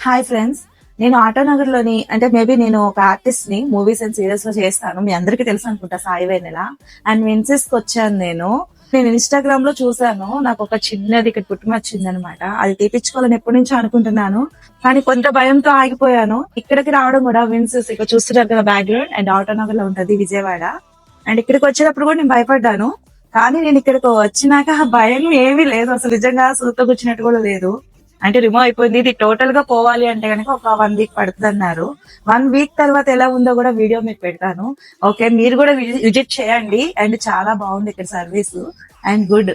Hi friends, నేను ఆటోనగర్ లోని అంటే మేబీ నేను ఒక ఆర్టిస్ట్ ని మూవీస్ అండ్ సీరియల్స్ లో చేస్తాను. మీ అందరికీ తెలుసు అనుకుంటా, సాయి వెన్నెల. అండ్ విన్సెస్ కి వచ్చాను నేను ఇన్స్టాగ్రామ్ లో చూసాను. నాకు ఒక చిన్నది ఇక్కడ పుట్టుమచ్చింది అనమాట. అది తీపించుకోవాలని ఎప్పటి నుంచో అనుకుంటున్నాను, కానీ కొంత భయంతో ఆగిపోయాను. ఇక్కడికి రావడం కూడా విన్సెస్ ఇక్కడ చూస్తున్నారు కదా, బ్యాక్గ్రౌండ్ అండ్ ఆటోనగర్ లో ఉంటది విజయవాడ. అండ్ ఇక్కడికి వచ్చేటప్పుడు కూడా నేను భయపడ్డాను, కానీ నేను ఇక్కడికి వచ్చినాక ఆ భయం ఏమీ లేదు. అసలు నిజంగా సూతో కూర్చున్నట్టు కూడా లేదు. అంటే రిమూవ్ అయిపోయింది. ఇది టోటల్ గా పోవాలి అంటే కనుక ఒక 1 వీక్ పడుతుంది అన్నారు. 1 వీక్ తర్వాత ఎలా ఉందో కూడా వీడియో మీకు పెడతాను. ఓకే, మీరు కూడా విజిట్ చేయండి. అండ్ చాలా బాగుంది ఇక్కడ సర్వీస్ అండ్ గుడ్.